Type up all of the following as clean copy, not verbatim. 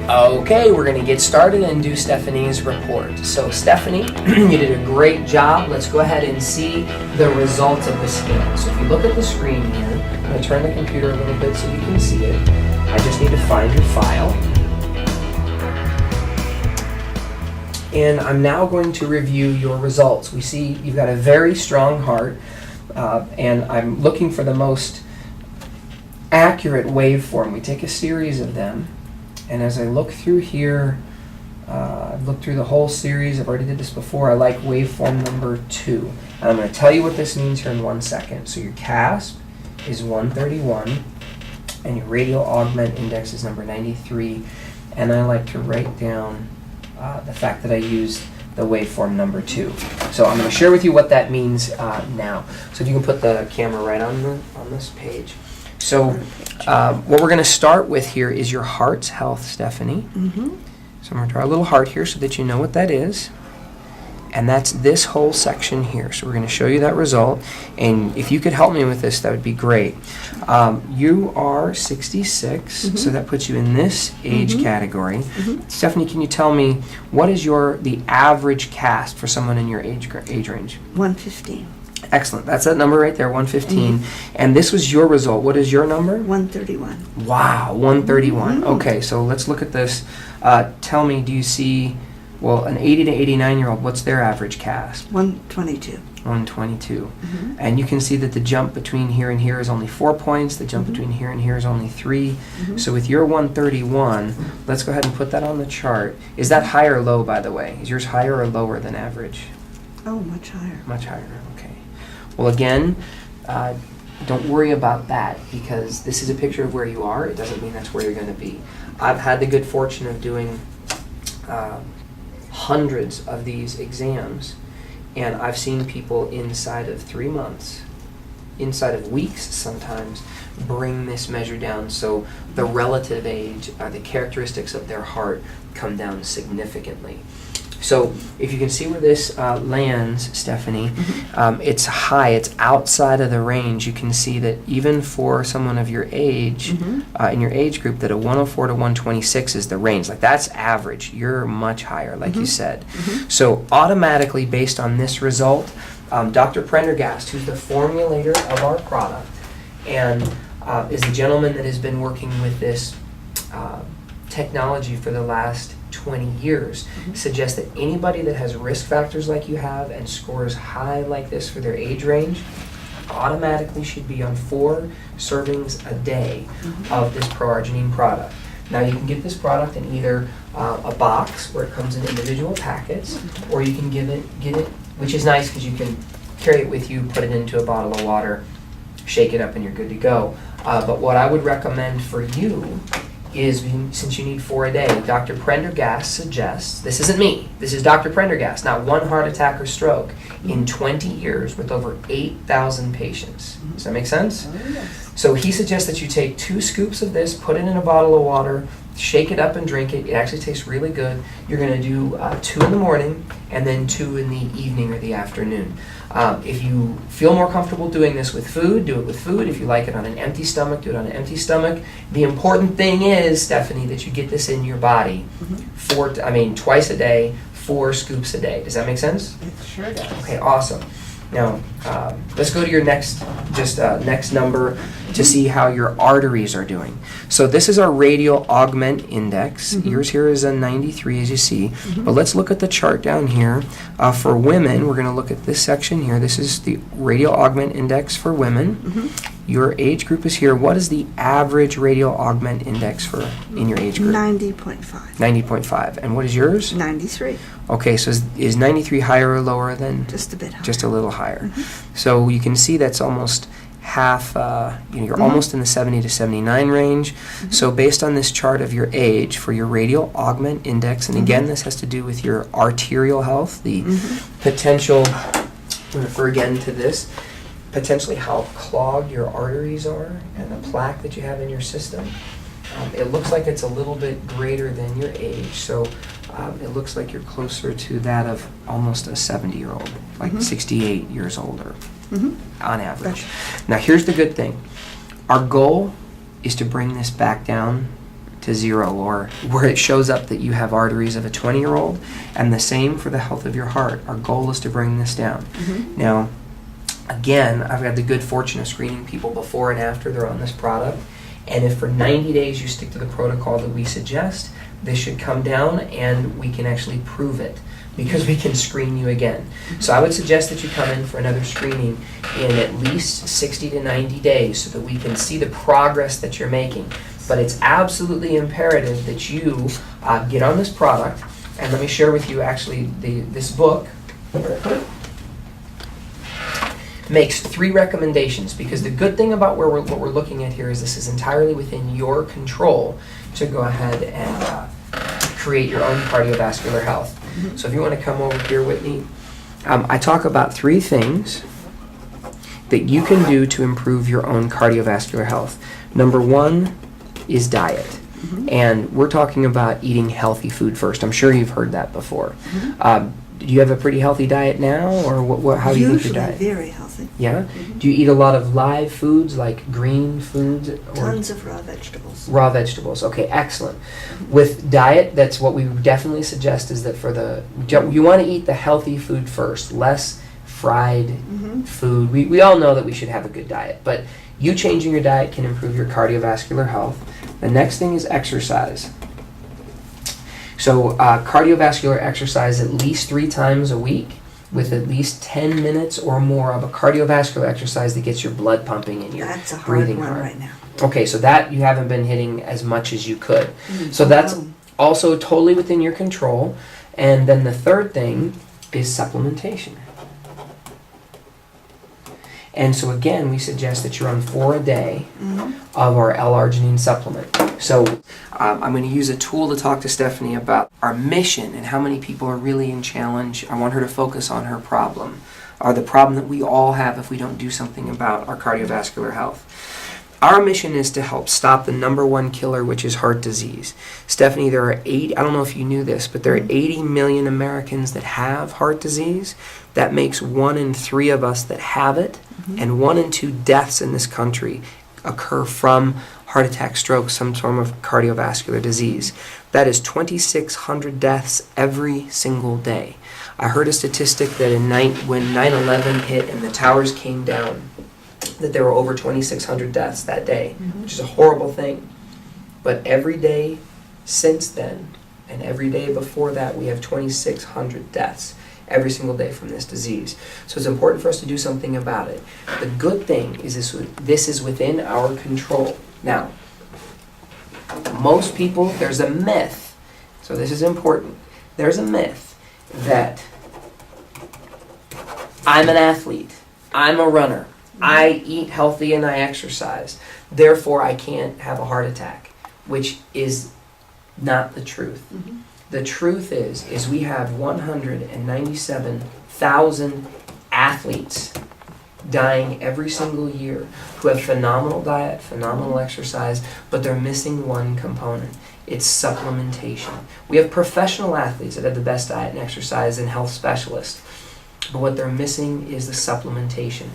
Okay, we're going to get started and do Stephanie's report. So Stephanie, you did a great job. Let's go ahead and see the results of the scan. So if you look at the screen here, I'm going to turn the computer a little bit so you can see it. I just need to find your file. And I'm now going to review your results. We see you've got a very strong heart, and I'm looking for the most accurate waveform. We take a series of them. And as I look through here, I've looked through the whole series. I've already did this before. I like waveform number 2. And I'm going to tell you what this means here in 1 second. So your CASP is 131, and your radial augment index is number 93. And I like to write down the fact that I used the waveform number 2. So I'm going to share with you what that means now. So if you can put the camera right on this page. So what we're going to start with here is your heart's health, Stephanie. Mm-hmm. So I'm going to draw a little heart here so that you know what that is. And that's this whole section here. So we're going to show you that result. And if you could help me with this, that would be great. You are 66, so that puts you in this age category. Stephanie, can you tell me what is the average CASP for someone in your age range? 115. Excellent. That's that number right there, 115. And this was your result. What is your number? 131. Wow, 131. Okay, so let's look at this. Tell me, do you see, well, an 80 to 89-year-old, what's their average CASP? 122. 122. And you can see that the jump between here and here is only 4 points. The jump between here and here is only 3. So with your 131, let's go ahead and put that on the chart. Is that high or low, by the way? Is yours higher or lower than average? Oh, much higher. Much higher, okay. Well, again, don't worry about that because this is a picture of where you are. It doesn't mean that's where you're going to be. I've had the good fortune of doing hundreds of these exams, and I've seen people inside of 3 months, inside of weeks sometimes, bring this measure down so the relative age, the characteristics of their heart come down significantly. So if you can see where this lands, Stephanie, it's high, it's outside of the range. You can see that even for someone of your age, in your age group, that a 104 to 126 is the range. Like that's average. You're much higher, like you said. So automatically, based on this result, Dr. Prendergast, who's the formulator of our product, and is the gentleman that has been working with this technology for the last 20 years, suggests that anybody that has risk factors like you have and scores high like this for their age range automatically should be on 4 servings a day of this pro-arginine product. Now you can get this product in either a box where it comes in individual packets, or you can get it, which is nice because you can carry it with you, put it into a bottle of water, shake it up, and you're good to go. But what I would recommend for you is, since you need 4 a day, Dr. Prendergast suggests, this isn't me, this is Dr. Prendergast, not one heart attack or stroke in 20 years with over 8,000 patients. Does that make sense? Yes. So he suggests that you take 2 scoops of this, put it in a bottle of water, shake it up and drink it. It actually tastes really good. You're going to do 2 in the morning and then 2 in the evening or the afternoon. If you feel more comfortable doing this with food, do it with food. If you like it on an empty stomach, do it on an empty stomach. The important thing is, Stephanie, that you get this in your body twice a day, 4 scoops a day. Does that make sense? It sure does. Okay, awesome. Now, let's go to your next number to see how your arteries are doing. So this is our radial augment index. Yours here is a 93, as you see. But let's look at the chart down here. For women, we're going to look at this section here. This is the radial augment index for women. Your age group is here. What is the average radial augment index in your age group? 90.5. 90.5. And what is yours? 93. Okay, so is 93 higher or lower than? Just a bit higher. Just a little higher. So you can see that's almost half, you're almost in the 70 to 79 range. So based on this chart of your age, for your radial augment index, and again, this has to do with your arterial health, the potential, refer again to this, potentially how clogged your arteries are and the plaque that you have in your system. It looks like it's a little bit greater than your age, so it looks like you're closer to that of almost a 70-year-old, like 68 years older, on average. Now here's the good thing. Our goal is to bring this back down to to 0, or where it shows up that you have arteries of a 20-year-old, and the same for the health of your heart. Our goal is to bring this down. Now, again, I've had the good fortune of screening people before and after they're on this product, and if for 90 days you stick to the protocol that we suggest, this should come down, and we can actually prove it because we can screen you again. So I would suggest that you come in for another screening in at least 60 to 90 days so that we can see the progress that you're making. But it's absolutely imperative that you get on this product, and let me share with you actually this book makes 3 recommendations, because the good thing about what we're looking at here is this is entirely within your control to go ahead and create your own cardiovascular health. So if you want to come over here with me, I talk about 3 things that you can do to improve your own cardiovascular health. Number 1 is diet. And we're talking about eating healthy food first. I'm sure you've heard that before. Do you have a pretty healthy diet now, or how do you think your diet? Usually very healthy. Yeah? Do you eat a lot of live foods, like green foods? Or Tons of raw vegetables. raw vegetables. Okay, excellent. With diet, that's what we definitely suggest, is that you want to eat the healthy food first, less fried food. We all know that we should have a good diet, but you changing your diet can improve your cardiovascular health. The next thing is exercise. So cardiovascular exercise at least 3 times a week with at least 10 minutes or more of a cardiovascular exercise that gets your blood pumping and your That's a hard breathing one hard. right now. Okay, so that you haven't been hitting as much as you could. So that's also totally within your control. And then the third thing is supplementation. And so again, we suggest that you're on 4 a day of our L-arginine supplement. So I'm going to use a tool to talk to Stephanie about our mission and how many people are really in challenge. I want her to focus on her problem, or the problem that we all have if we don't do something about our cardiovascular health. Our mission is to help stop the number 1 killer, which is heart disease. Stephanie, there are I don't know if you knew this, but there are 80 million Americans that have heart disease. That makes 1 in 3 of us that have it, and 1 in 2 deaths in this country occur from heart attack, stroke, some form of cardiovascular disease. That is 2,600 deaths every single day. I heard a statistic that when 9/11 hit and the towers came down, that there were over 2,600 deaths that day, which is a horrible thing. But every day since then, and every day before that, we have 2,600 deaths every single day from this disease. So it's important for us to do something about it. The good thing is this is within our control. Now, most people, there's a myth, so this is important. There's a myth that I'm an athlete, I'm a runner, I eat healthy and I exercise, therefore I can't have a heart attack, which is not the truth. The truth is we have 197,000 athletes dying every single year who have phenomenal diet, phenomenal exercise, but they're missing one component. It's supplementation. We have professional athletes that have the best diet and exercise and health specialists, but what they're missing is the supplementation.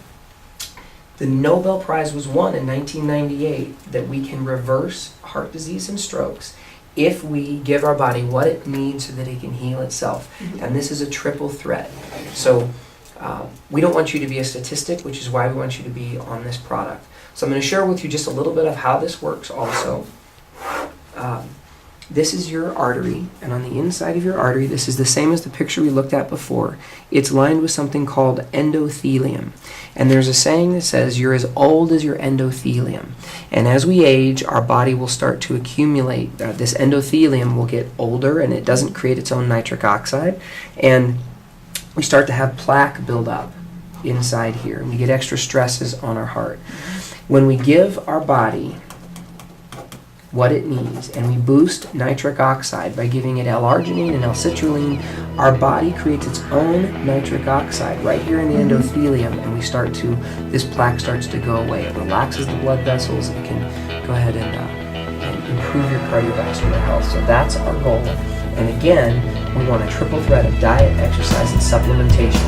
The Nobel Prize was won in 1998 that we can reverse heart disease and strokes if we give our body what it needs so that it can heal itself. And this is a triple threat. So we don't want you to be a statistic, which is why we want you to be on this product. So I'm going to share with you just a little bit of how this works also. This is your artery, and on the inside of your artery, this is the same as the picture we looked at before. It's lined with something called endothelium. And there's a saying that says you're as old as your endothelium. And as we age, our body will start to accumulate. This endothelium will get older, and it doesn't create its own nitric oxide. And we start to have plaque build up inside here, and we get extra stresses on our heart. When we give our body what it needs, and we boost nitric oxide by giving it L-arginine and L-citrulline, our body creates its own nitric oxide right here in the endothelium, and this plaque starts to go away. It relaxes the blood vessels. It can go ahead and improve your cardiovascular health. So that's our goal. And again, we want a triple threat of diet, exercise, and supplementation.